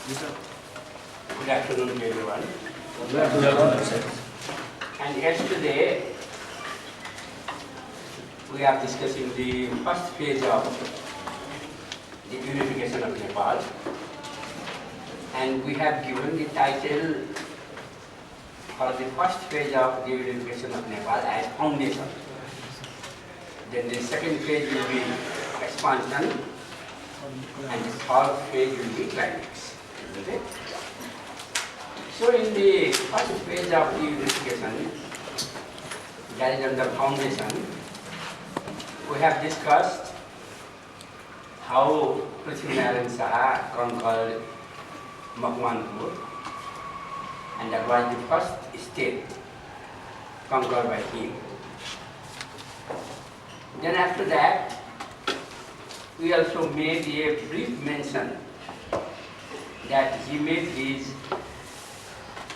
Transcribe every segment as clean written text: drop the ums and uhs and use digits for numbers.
Good afternoon to everyone. Good afternoon, sir. And yesterday we are discussing the first phase of the unification of Nepal, and we have given the title for the first phase of the unification of Nepal as foundation. Then the second phase will be expansion, and the third phase will be climax. Okay? So in the first phase of the unification, that is under foundation, we have discussed how Prithvinarayan Saha conquered Makwanpur, and that was the first state conquered by him. Then after that, we also made a brief mention that he made his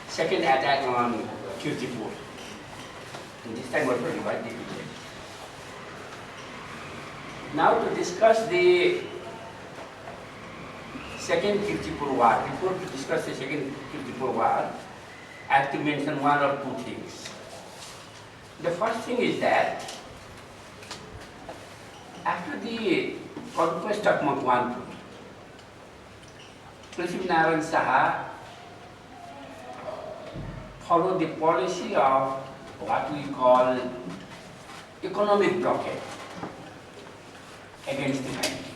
second attack on Kirtipur. And this time also he was defeated. Now to discuss the second Kirtipur war, before to discuss the second Kirtipur war, I have to mention one or two things. The first thing is that after the conquest of Makwanpur, Prithvinarayan Saha followed the policy of what we call economic blockade against the Chinese.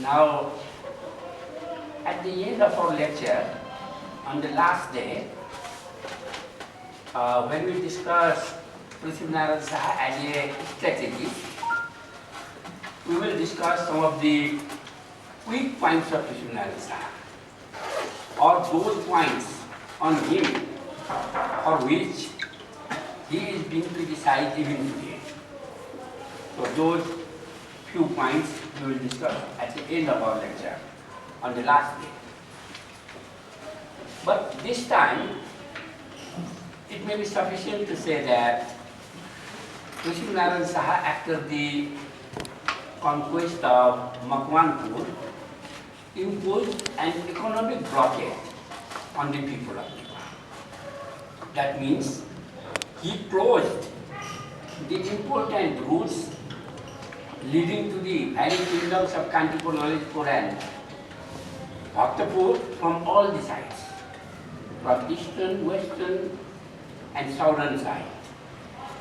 Now, at the end of our lecture, on the last day, when we discuss Prithvinarayan Saha as a strategy, we will discuss some of the weak points of Prithvinarayan Saha, or those points on him for which he is being criticized even today. So those few points we will discuss at the end of our lecture on the last day. But this time, it may be sufficient to say that Prithvinarayan Saha, after the conquest of Makwanpur, imposed an economic blockade on the people of Nepal. That means he closed the important routes leading to the valley kingdoms of Kantipur, Lalitpur and Bhaktapur from all the sides, from eastern, western and southern side.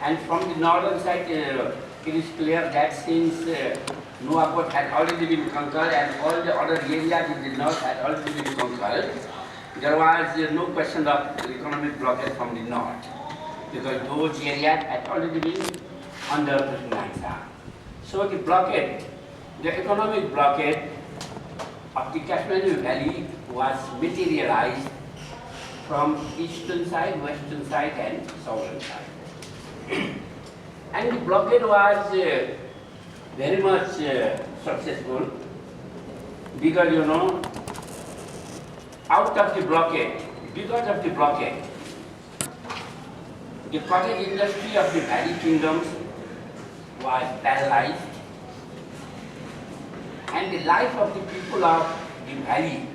And from the northern side, it is clear that since Nuwakot had already been conquered and all the other areas in the north had already been conquered, there was no question of economic blockade from the north, because those areas had already been under Prithvinarayan Saha. So the blockade, the economic blockade of the Kashmir Valley was materialized from eastern side, western side and southern side. And the blockade was very much successful, because out of the blockade, because of the blockade, the cottage industry of the valley kingdoms was paralyzed, and the life of the people of the valley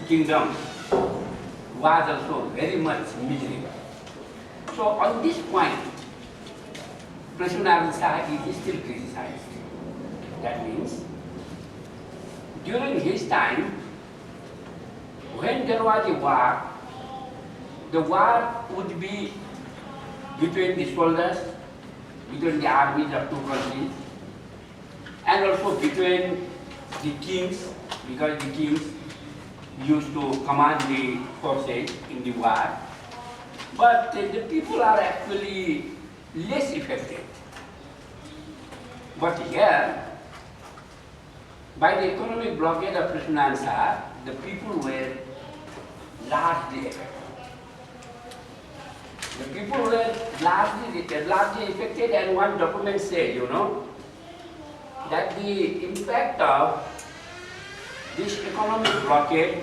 kingdoms was also very much miserable. So on this point, Prithvinarayan Saha is still criticized. That means, during his time, when there was a war, the war would be between the soldiers, between the armies of two countries, and also between the kings, because the kings used to command the forces in the war. But the people are actually less affected. But here, by the economic blockade of Prithvinarayan Saha, the people were largely affected. The people were largely affected, and one document said, that the impact of this economic blockade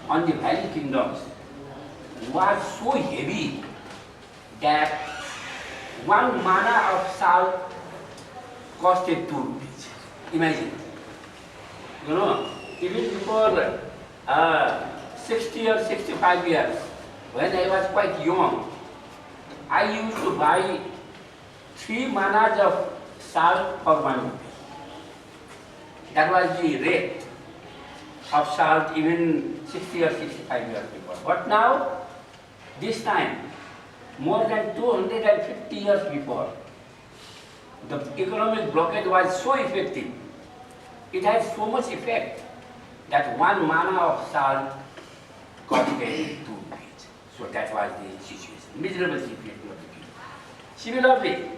on the valley kingdoms was so heavy that one mana of salt costed 2 rupees. Imagine. even before 60 or 65 years, when I was quite young, I used to buy 3 manas of salt for 1 rupee. That was the rate of salt even 60 or 65 years before. But now, this time, more than 250 years before, the economic blockade was so effective. It had so much effect that 1 mana of salt costed 2 rupees. So that was the situation, miserable situation of the people. Similarly,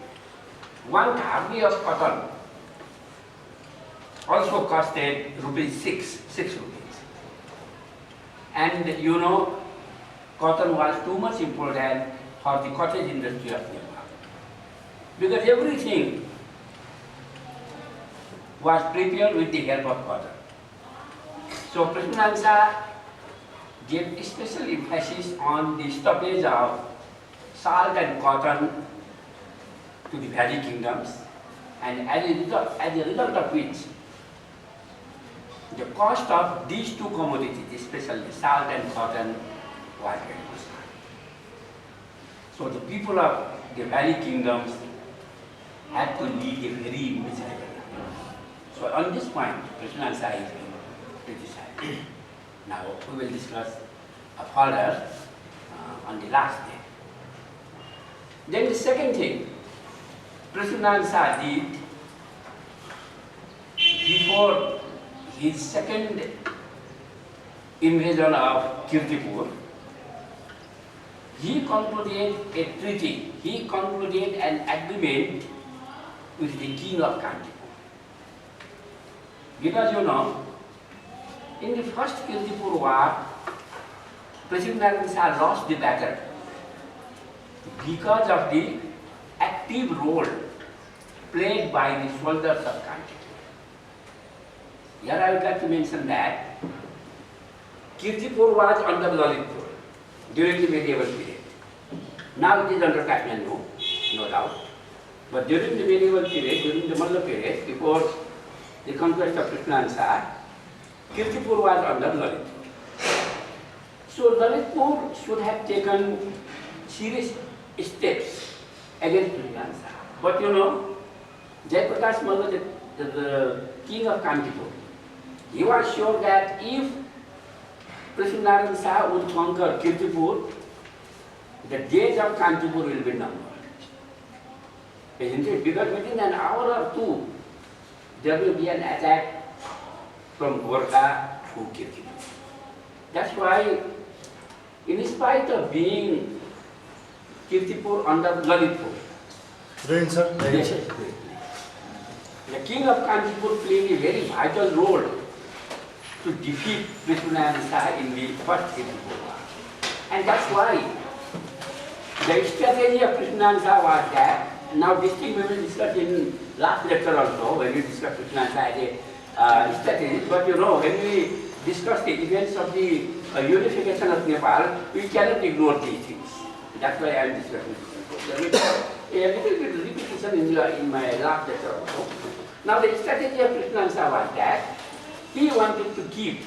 1 thali of cotton also costed rupees 6 rupees. And you know, cotton was too much important for the cottage industry of Nepal. Because everything was prepared with the help of cotton. So Prithviraj Shah gave special emphasis on the stoppage of salt and cotton to the valley kingdoms, and as a result of which, the cost of these 2 commodities, especially salt and cotton, was very much high. So the people of the valley kingdoms had to lead a very miserable life. So on this point, Prithviraj Shah is being criticized. Now we will discuss further on the last day. Then the second thing Prithviraj Shah did before his second invasion of Kirtipur, he concluded a treaty, he concluded an agreement with the king of Kantipur. Because you know, in the first Kirtipur war, Prithviraj Shah lost the battle because of the active role played by the soldiers of Kantipur. Here I would like to mention that Kirtipur was under Lalitpur during the medieval period. Now it is under Kathmandu, no doubt. But during the medieval period, during the Malla period, before the conquest of Prithviraj Shah, Kirtipur was under Lalitpur. So Lalitpur should have taken serious steps against Prithviraj Shah. But you know, Jayaprakash Malla, the king of Kantipur, he was sure that if Prithviraj Shah would conquer Kirtipur, the days of Kantipur will be numbered. Isn't it? Because within an hour or 2, there will be an attack from Gorkha to Kirtipur. That's why, in spite of being Kirtipur under Lalitpur, the king of Kantipur played a very vital role to defeat Prithviraj Shah in the first Kirtipur war. And that's why the strategy of Prithviraj Shah was that, now this thing we will discuss in last lecture also, when we discussed Prithviraj Shah as a strategy. But you know, when we discuss the events of the unification of Nepal, we cannot ignore these things. That's why I am discussing this. A little bit repetition in my last lecture also. Now the strategy of Prithviraj Shah was that he wanted to keep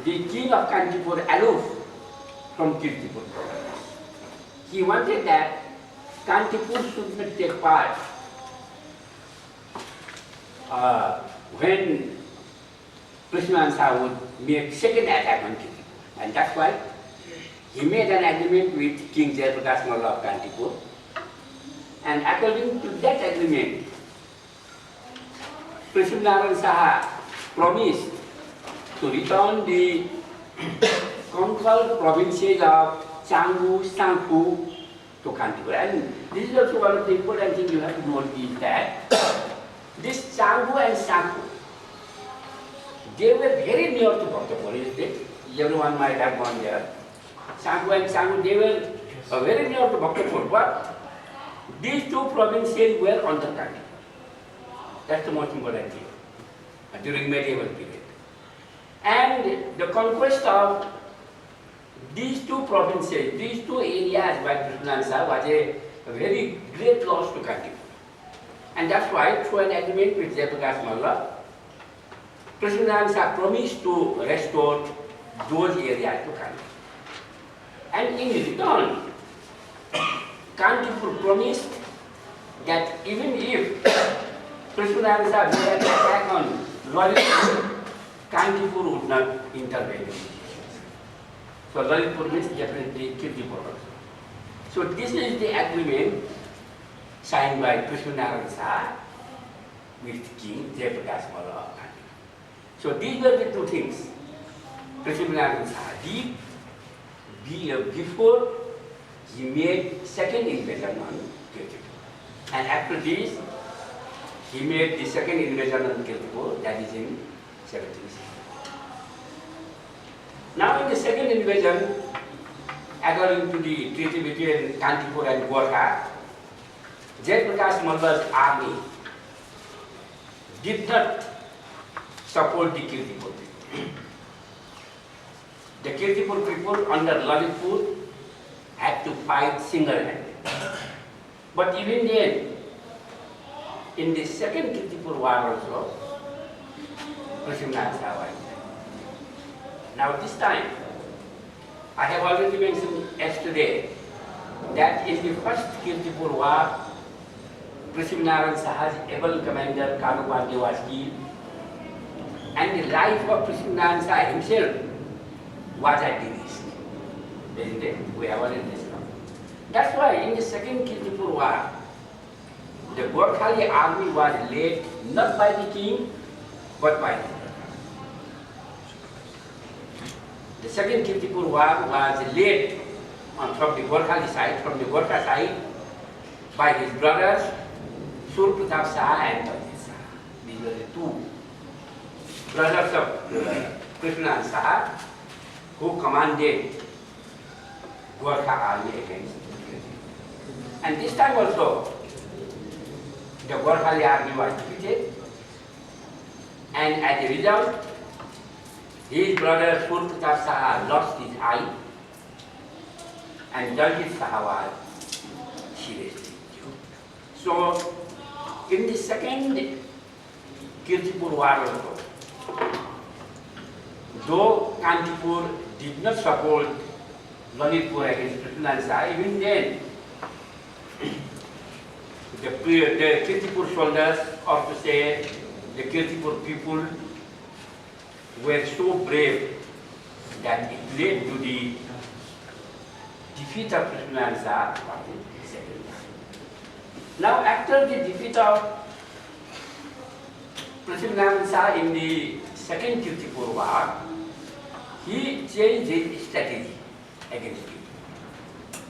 the king of Kantipur aloof from Kirtipur. He wanted that Kantipur should not take part when Prithviraj Shah would make second attack on Kirtipur. And that's why he made an agreement with King Jayaprakash Malla of Kantipur. And according to that agreement, Prithviraj Shah promised to return the conquered provinces of Changu, Sangpu to Kantipur. And this is also one of the important things you have to note is that this Changu and Sangpu, they were very near to Bhaktapur, isn't it? Everyone might have gone there. Sangpu and Changu, they were very near to Bhaktapur, but these 2 provinces were under Kantipur. That's the most important thing during medieval period. And the conquest of these 2 provinces, these 2 areas by Prithviraj Shah was a very great loss to Kantipur. And that's why, through an agreement with Jayaprakash Malla, Prithviraj Shah promised to restore those areas to Kantipur. And in return, Kantipur promised that even if Prithviraj Shah made an attack on Lalitpur, Kantipur would not intervene. So Lalitpur means definitely Kirtipur also. So this is the agreement signed by Prithviraj Shah with King Jayaprakash Malla of Kantipur. So these were the two things Prithviraj Shah did before he made second invasion on Kirtipur. And after this, he made the second invasion on Kirtipur, that is in 1760. Now in the second invasion, according to the treaty between Kantipur and Gorkha, Jayaprakash Malla's army did not support the Kirtipur people. The Kirtipur people under Lalitpur had to fight single-handed. But even then, in the second Kirtipur war also, Prithviraj Shah won. Now this time, I have already mentioned yesterday that in the first Kirtipur war, Prithviraj Shah's able commander Kanu Pandey was killed, and the life of Prithviraj Shah himself was at the risk. Isn't it? We have already discussed. That's why in the second Kirtipur war, the Gorkhali army was led not by the king, but by the Gorkha. The second Kirtipur war was led from the Gorkhali side, from the Gorkha side, by his brothers, Sur Pratap Shah and Baldev Shah. These were the two brothers of Prithviraj Shah who commanded Gorkha army against Kirtipur. And this time also, the Gorkhali army was defeated, and as a result, his brother Sur Pratap Shah lost his eye, and Jalgit Shah was seriously injured. So, in the second Kirtipur war also, though Kantipur did not support Lalitpur against Prithviraj Shah, even then, the Kirtipur soldiers, or to say, the Kirtipur people, were so brave that it led to the defeat of Prithviraj Shah in the second war. Now, after the defeat of Prithviraj Shah in the second Kirtipur war, he changed his strategy against it.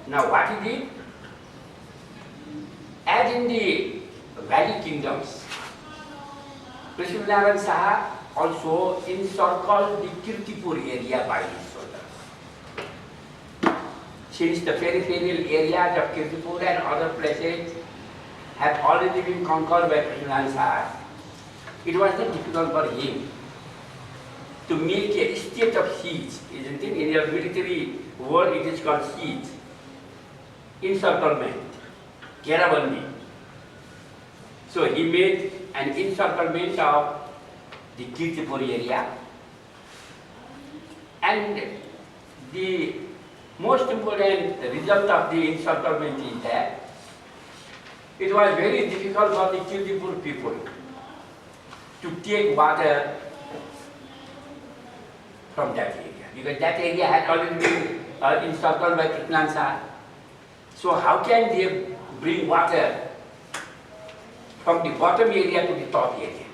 Now, what he did? As in the valley kingdoms, Prithviraj Shah also encircled the Kirtipur area by his soldiers. Since the peripheral areas of Kirtipur and other places have already been conquered by Prithviraj Shah, it was not difficult for him to make a state of siege, isn't it? In your military word, it is called siege, encirclement, Gherabandi. So he made an encirclement of the Kirtipur area, and the most important result of the encirclement is that it was very difficult for the Kirtipur people to take water from that area, because that area had already been encircled by Prithviraj Shah. So how can they bring water from the bottom area to the top area?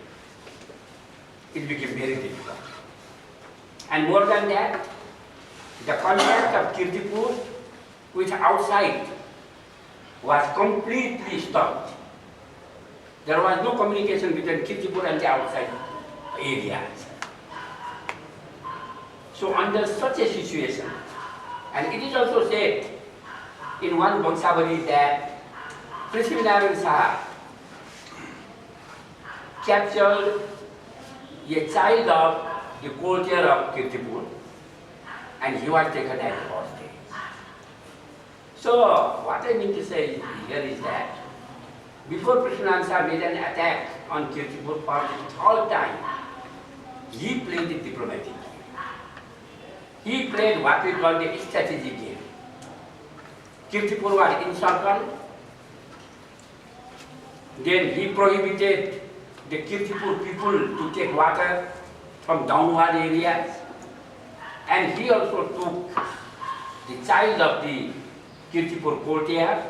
It became very difficult. And more than that, the contact of Kirtipur with outside was completely stopped. There was no communication between Kirtipur and the outside areas. So under such a situation, and it is also said in one Vangshavali that Prithviraj Shah captured a child of the courtier of Kirtipur, and he was taken as a hostage. So what I mean to say here is that before Prithviraj Shah made an attack on Kirtipur for the third time, he played it diplomatic. He played what we call the strategic game. Kirtipur was encircled. Then he prohibited the Kirtipur people to take water from downward areas. And he also took the child of the Kirtipur courtier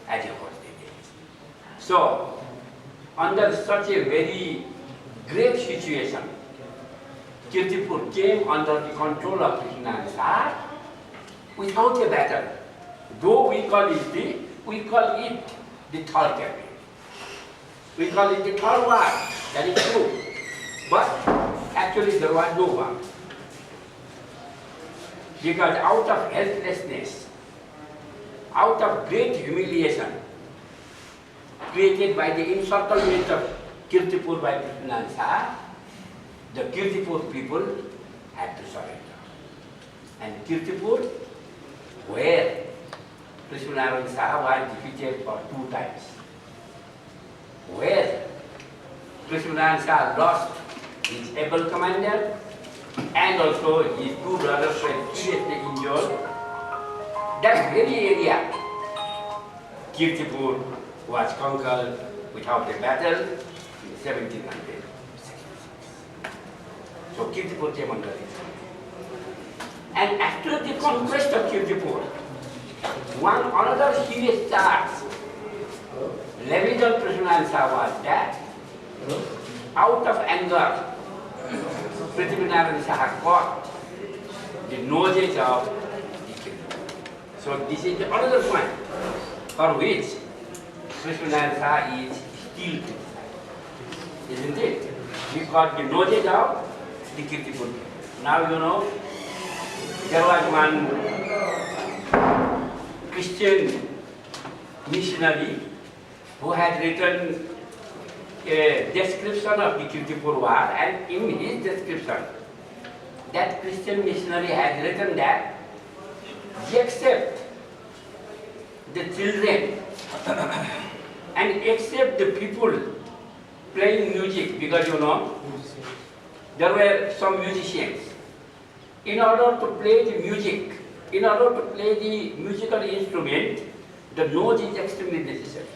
as a hostage. So, under such a very grave situation, Kirtipur came under the control of Krishna Shah without a battle. Though we call it the third campaign. We call it the third war, that is true. But actually there was no war. Because out of helplessness, out of great humiliation created by the encirclement of Kirtipur by Krishna Shah, the Kirtipur people had to surrender. And Kirtipur, where Krishna Shah was defeated for 2 times, where Krishna Shah lost his able commander and also his 2 brothers were seriously injured, that very area, Kirtipur, was conquered without a battle in 1766. So Kirtipur came under it. And after the conquest of Kirtipur, another serious charge levied on Krishna Shah was that, out of anger, Prithviraj Shah caught the noses of the Kirtipur. So this is another point for which Krishna Shah is still criticized, isn't it? He caught the noses of the Kirtipur. Now you know, there was one Christian missionary who had written a description of the Kirtipur war, and in his description, that Christian missionary had written that, except the children and except the people playing music, because you know, there were some musicians. In order to play the music, in order to play the musical instrument, the nose is extremely necessary.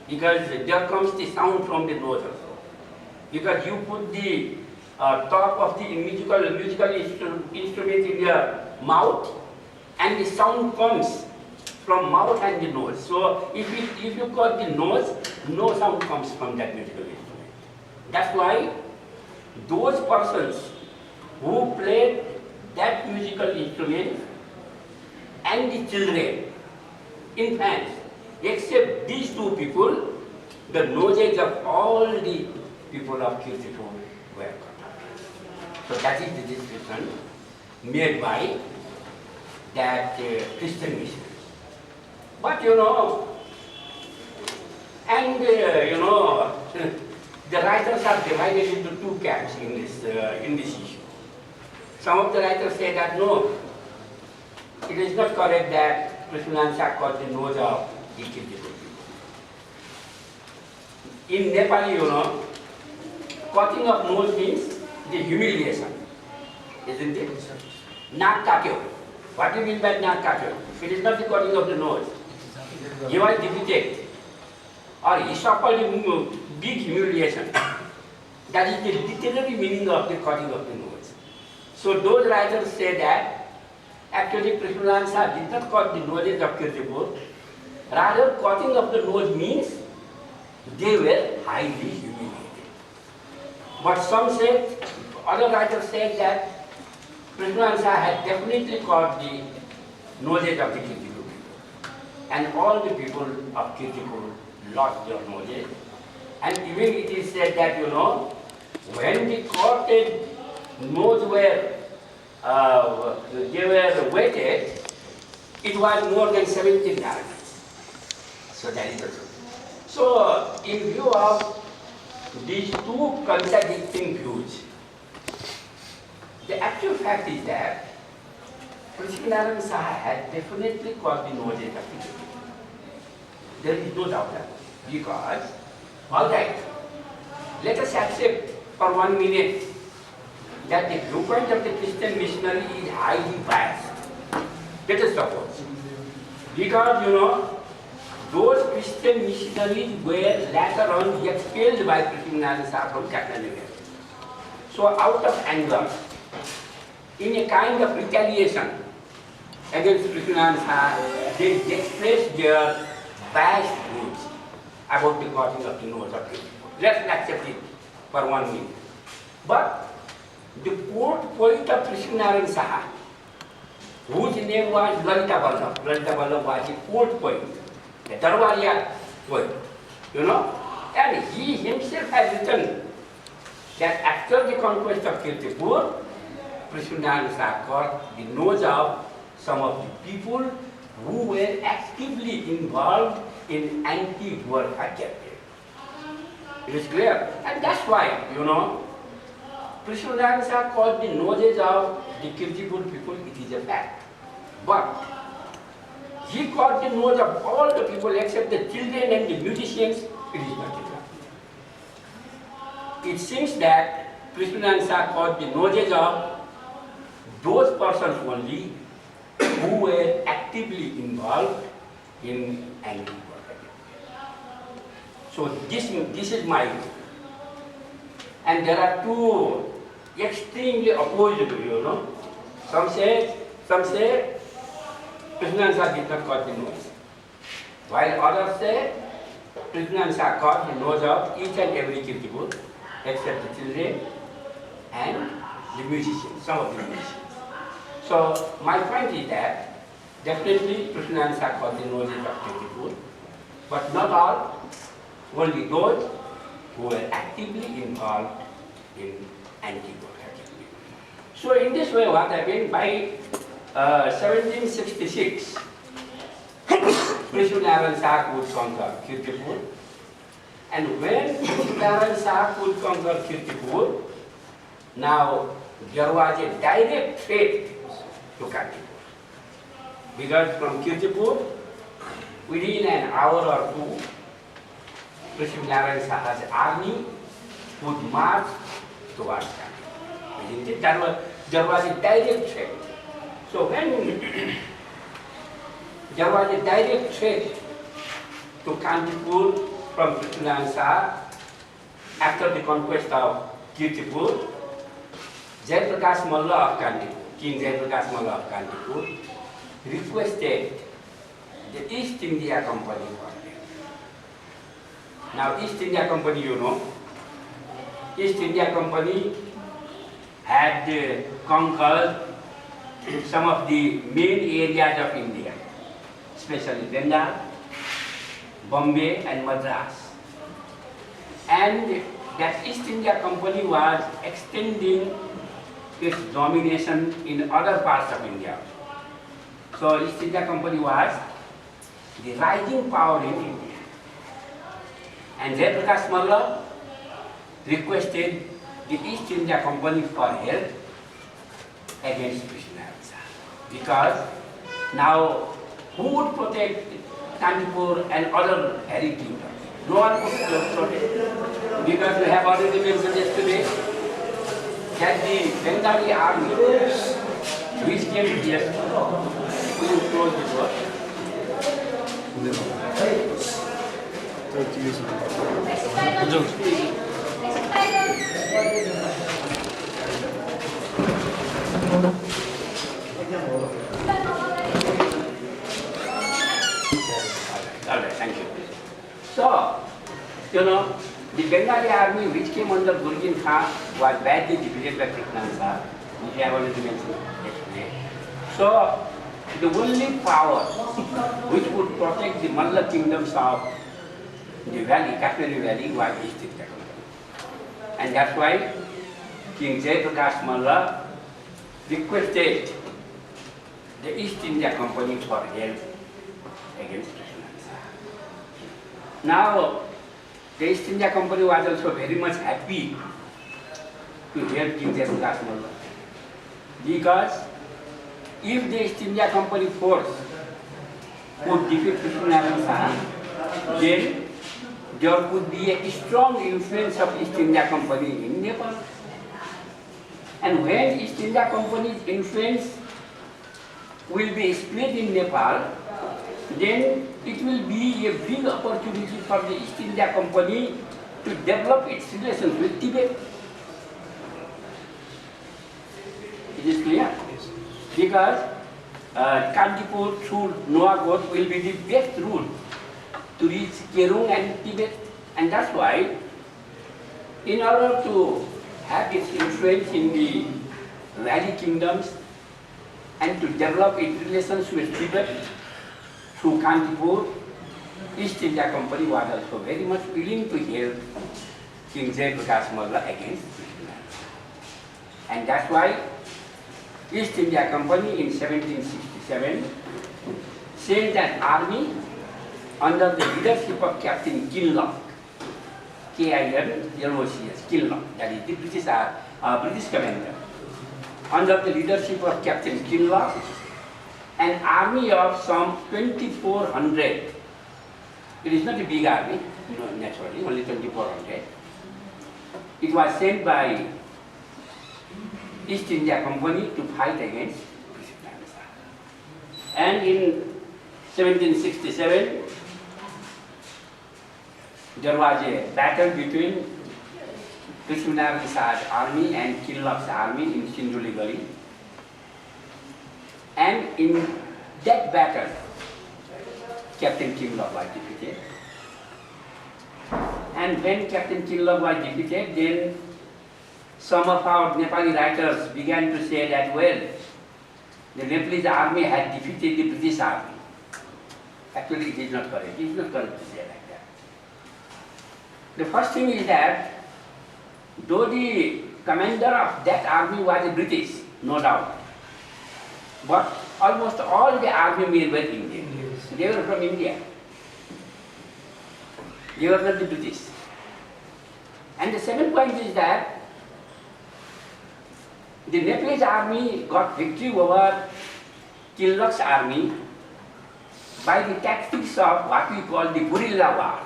Because there comes the sound from the nose also. Because you put the top of the musical instrument in your mouth, and the sound comes from mouth and the nose. So if you cut the nose, no sound comes from that musical instrument. That's why those persons who played that musical instrument and the children, infants, except these 2 people, the noses of all the people of Kirtipur were cut off. So that is the description made by that Christian missionary. But you know, and you know, the writers are divided into 2 camps in this issue. Some of the writers say that no, it is not correct that Krishna Shah cut the nose of the Kirtipur people. In Nepali, you know, cutting of nose means the humiliation, isn't it? Naak katyo. What do you mean by naak katyo? It is not the cutting of the nose. He was defeated, or he suffered a big humiliation. That is the literary meaning of the cutting of the nose. So those writers say that actually Krishna Shah did not cut the noses of Kirtipur. Rather, cutting of the nose means they were highly humiliated. But some say, other writers say that Krishna Shah had definitely cut the noses of the Kirtipur people. And all the people of Kirtipur lost their noses. And even it is said that, you know, when the cutted nose were they were weighted, it was more than 17 grams. So that is the truth. So in view of these 2 contradicting views, the actual fact is that Prithviraj Shah had definitely cut the noses of the people. There is no doubt that. Because, all right, let us accept for 1 minute that the viewpoint of the Christian missionary is highly biased. Let us suppose. Because, those Christian missionaries were later on expelled by Prithvinarayan Saha from Kathmandu Valley. So out of anger, in a kind of retaliation against Prithvinarayan Saha, they expressed their biased views about the cutting of the nose of people. Let's accept it for 1 minute. But the poet of Prithvinarayan Saha, whose name was Lalita Vallabh. Lalita Vallabh was a court poet, a Darbaria poet, and he himself has written that after the conquest of Kirtipur, Prithvinarayan Saha cut the nose of some of the people who were actively involved in anti-Gorkha campaign. It is clear, and that's why, Prithvinarayan Saha cut the noses of the Kirtipur people. It is a fact. But he cut the nose of all the people except the children and the musicians. It is not a fact. It seems that Prithvinarayan Saha cut the noses of those persons only who were actively involved in anti-Gorkha campaign. So this is my view. And there are two extremely opposed, Some say Prithvinarayan Saha did not cut the nose, while others say Prithvinarayan Saha cut the nose of each and every Kirtipur except the children and the musicians, some of the musicians. So my point is that definitely Prithvinarayan Saha cut the noses of Kirtipur, but not all, only those who were actively involved in anti-Gorkha campaign. So in this way, what happened, by 1766, Prithvinarayan Saha could conquer Kirtipur, and when Prithvinarayan Saha could conquer Kirtipur, now there was a direct threat to Kantipur, because from Kirtipur, within an hour or two, Prithvinarayan Saha's army would march towards Kantipur. There was a direct threat. So when there was a direct threat to Kantipur from Prithvinarayan Saha after the conquest of Kirtipur, Jayaprakash Malla of Kantipur, King Jayaprakash Malla of Kantipur, requested the East India Company for them. Now East India Company, East India Company had conquered some of the main areas of India, especially Bengal, Bombay and Madras. And that East India Company was extending its domination in other parts of India. So East India Company was the rising power in India. And Jayaprakash Malla requested the East India Company for help against Prithvinarayan Saha. Because now who would protect Kantipur and other hairy kingdoms? No one would protect. Because we have already mentioned yesterday that the Bengali army which came here, we will close the door. Alright, thank you. So, the Bengali army which came under Gurjin Khan was badly defeated by Prithvinarayan Saha, which I have already mentioned yesterday. So, the only power which would protect the Malla kingdoms of the valley, Kathmandu Valley, was East India Company. And that's why King Jayaprakash Malla requested the East India Company for help against Prithvinarayan Saha. Now, the East India Company was also very much happy to help King Jayaprakash Malla, because if the East India Company force could defeat Prithvinarayan Saha, then there could be a strong influence of East India Company in Nepal. And when East India Company's influence will be split in Nepal, then it will be a big opportunity for the East India Company to develop its relations with Tibet. It is clear? Because Kantipur through Nuwakot will be the best route to reach Kerung and Tibet. And that's why, in order to have its influence in the Valley kingdoms and to develop its relations with Tibet through Kantipur, East India Company was also very much willing to help King Jai Prakash Malla against British. And that's why East India Company in 1767 sent an army under the leadership of Captain Kinloch, K-I-N-L-O-C-S, Kinloch, that is the British commander. Under the leadership of Captain Kinloch, an army of some 2,400. It is not a big army, naturally, only 2,400. It was sent by East India Company to fight against British. And in 1767, there was a battle between Prithviraj Shah's army and Kinloch's army in Sindhuli Gully. And in that battle, Captain Kinloch was defeated. And when Captain Kinloch was defeated, then some of our Nepali writers began to say that, well, the Nepalese army had defeated the British army. Actually, it is not correct. It is not correct to say like that. The first thing is that, though the commander of that army was a British, no doubt, but almost all the army men were Indian. They were from India. They were not the British. And the second point is that the Nepalese army got victory over Kinloch's army by the tactics of what we call the guerrilla war.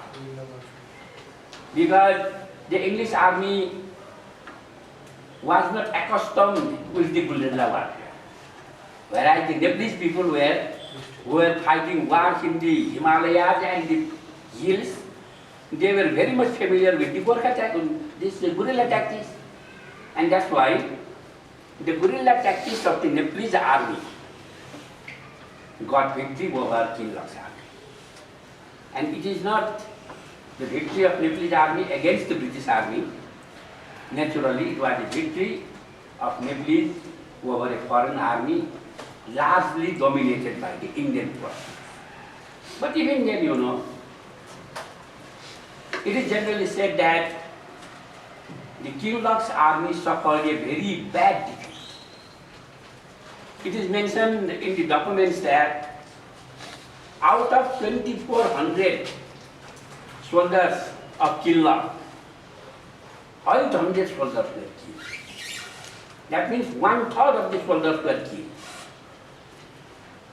Because the English army was not accustomed with the guerrilla warfare. Whereas the Nepalese people were fighting wars in the Himalayas and the hills, they were very much familiar with the guerrilla tactics. And that's why the guerrilla tactics of the Nepalese army got victory over Kinloch's army. And it is not the victory of Nepalese army against the British army. Naturally, it was a victory of Nepalese over a foreign army largely dominated by the Indian forces. But even then, you know, it is generally said that the Kinloch's army suffered a very bad defeat. It is mentioned in the documents that out of 2,400 soldiers of Kinloch, 800 soldiers were killed. That means 1/3 of the soldiers were killed.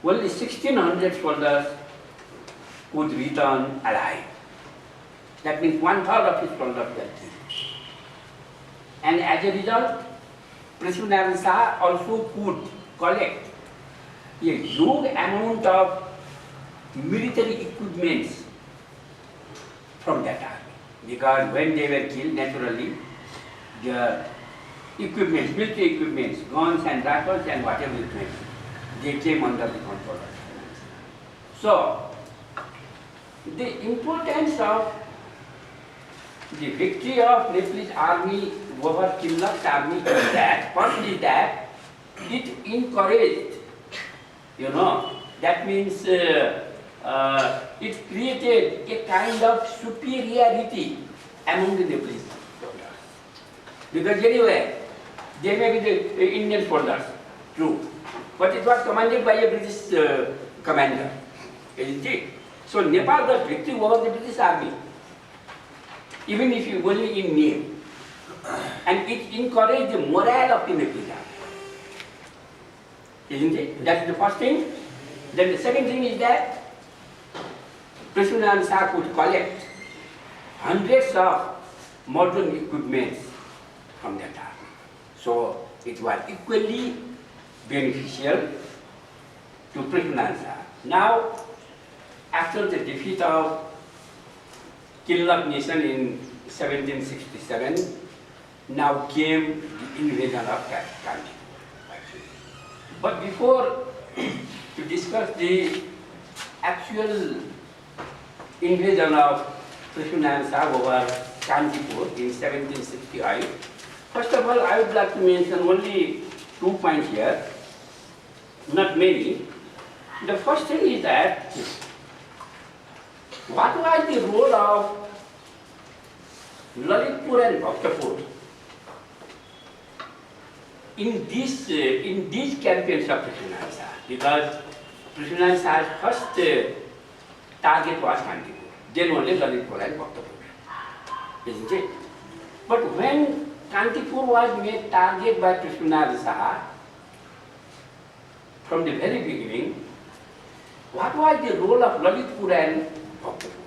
Only 1,600 soldiers could return alive. That means 1/3 of his soldiers were killed. And as a result, Prithviraj Shah also could collect a huge amount of military equipments from that army. Because when they were killed, naturally, the equipments, military equipments, guns and rifles and whatever equipment, they came under the control of the So, the importance of the victory of Nepalese army over Kinloch's army is that, first is that it encouraged, you know, that means it created a kind of superiority among the Nepalese soldiers. Because anyway, they may be the Indian soldiers, true, but it was commanded by a British commander, isn't it? So Nepal got victory over the British army, even if you only in name, and it encouraged the morale of the Nepalese army. Isn't it? That's the first thing. Then the second thing is that Prithviraj Shah could collect hundreds of modern equipments from that army. So it was equally beneficial to Prithviraj Shah. Now, after the defeat of Kinloch nation in 1767, now came the invasion of Kanchi. But before to discuss the actual invasion of Prithviraj Shah over Kanchipur in 1765, first of all, I would like to mention only 2 points here, not many. The first thing is that what was the role of Lalitpur and Bhaktapur in these campaigns of Prithviraj Shah? Because Prithviraj Shah's first target was Kantipur, then only Lalitpur and Bhaktapur, isn't it? But when Kantipur was made target by Prithviraj Shah from the very beginning, what was the role of Lalitpur and Bhaktapur?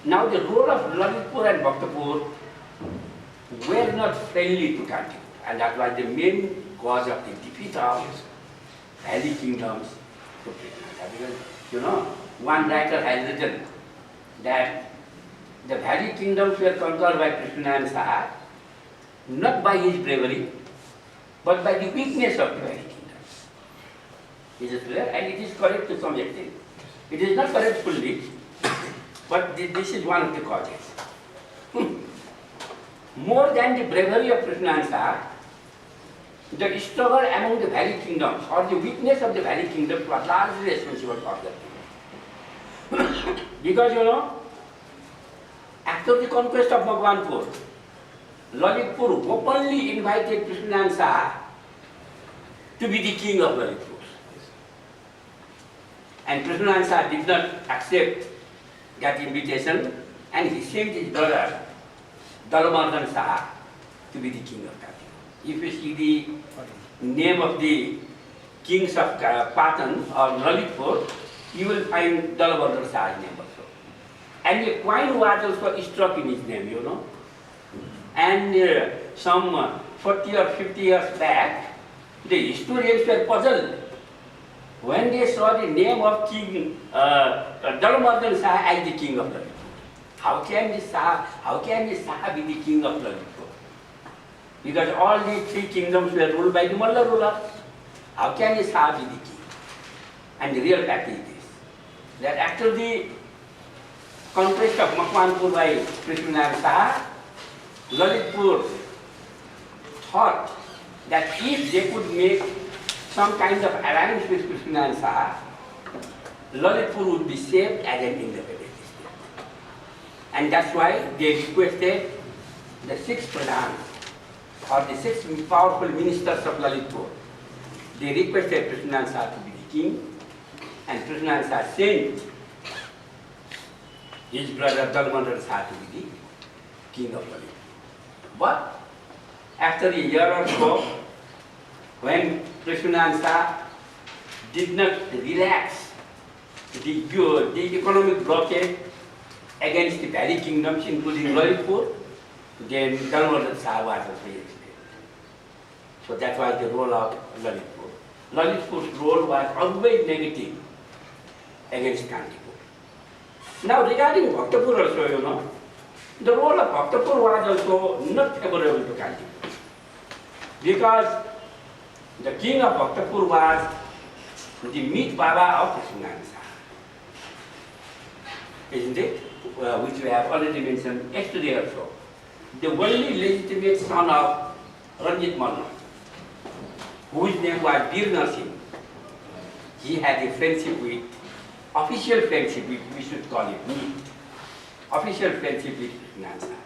Now the role of Lalitpur and Bhaktapur were not friendly to Kantipur, and that was the main cause of the defeat of valley kingdoms to Prithviraj Shah. Because, one writer has written that the valley kingdoms were conquered by Prithviraj Shah not by his bravery, but by the weakness of the valley kingdoms. Is it clear? And it is correct to some extent. It is not correct fully, but this is one of the causes. More than the bravery of Prithviraj Shah, the struggle among the valley kingdoms or the weakness of the valley kingdoms was largely responsible for that. Because after the conquest of Bhagwanpur, Lalitpur openly invited Prithviraj Shah to be the king of Lalitpur. And Prithviraj Shah did not accept that invitation, and he sent his brother Dalmardan Shah to be the king of Kantipur. If you see the name of the kings of Patan or Lalitpur, you will find Dalmardan Shah's name also. And a coin was also struck in his name, And some 40 or 50 years back, the historians were puzzled when they saw the name of King Dalmardan Shah as the king of Lalitpur. How can the Shah be the king of Lalitpur? Because all the 3 kingdoms were ruled by the Malla ruler. How can the Shah be the king? And the real fact is this, that after the conquest of Makwanpur by Prithviraj Shah, Lalitpur thought that if they could make some kind of alliance with Prithviraj Shah, Lalitpur would be saved as an independent state. And that's why they requested the 6 pradhans, or the 6 powerful ministers of Lalitpur. They requested Prithviraj Shah to be the king, and Prithviraj Shah sent his brother Dalmardan Shah to be the king of Lalitpur. But after a year or so, when Prithviraj Shah did not relax the economic blockade against the valley kingdoms, including Lalitpur, then Dalmardan Shah was also exiled. So that was the role of Lalitpur. Lalitpur's role was always negative against Kantipur. Now regarding Bhaktapur also, the role of Bhaktapur was also not favorable to Kantipur. Because the king of Bhaktapur was the meat baba of Prithviraj Shah, isn't it? Which we have already mentioned yesterday also. The only legitimate son of Ranjit Malla, whose name was Bir Narsingh. He had a friendship with, official friendship with, we should call it, official friendship with Prithviraj Shah.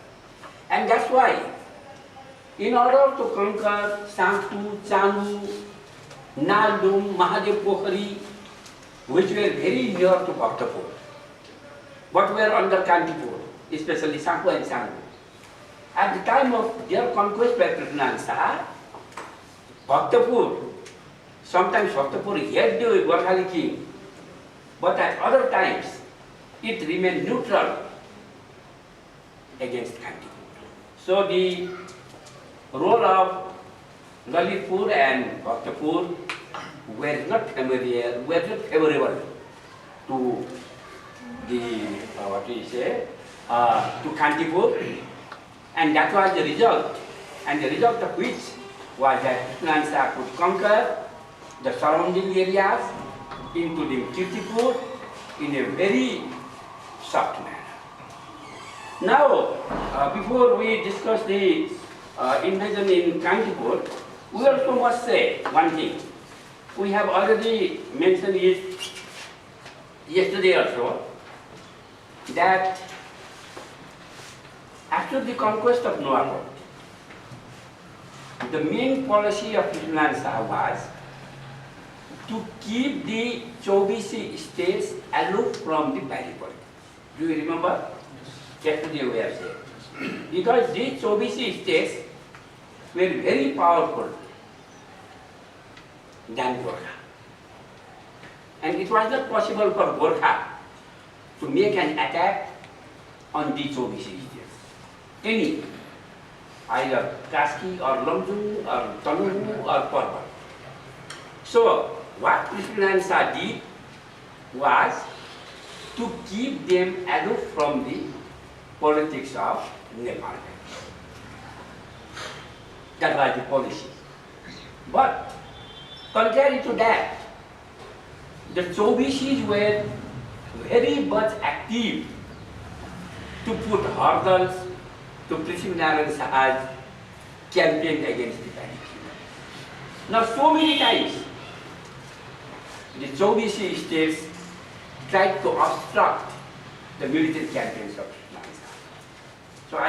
And that's why, in order to conquer Sangtu, Chanu, Naldum, Mahadev Pokhari, which were very near to Bhaktapur, but were under Kantipur, especially Sangtu and Chanu. At the time of their conquest by Prithviraj Shah, Bhaktapur, sometimes Bhaktapur had the Gorkhali king, but at other times it remained neutral against Kantipur. So the role of Lalitpur and Bhaktapur were not favorable to the, to Kantipur, and that was the result. And the result of which was that Prithviraj Shah could conquer the surrounding areas, including Kirtipur, in a very short manner. Now, before we discuss the invasion in Kantipur, we also must say one thing. We have already mentioned it yesterday also, that after the conquest of Nuwakot, the main policy of Prithviraj Shah was to keep the 24 states aloof from the Bali politics. Do you remember? Yesterday we have said. Because these 24 states were very powerful than Gorkha. And it was not possible for Gorkha to make an attack on these 24 states. Any, either Kaski or Lamjung or Tanuhu or Parbat. So, what Prithviraj Shah did was to keep them aloof from the politics of Nepal. That was the policy. But contrary to that, the Chobishis were very much active to put hurdles to Prithviraj Shah's campaign against the Bali. Now, so many times, the 24 states tried to obstruct the military campaigns of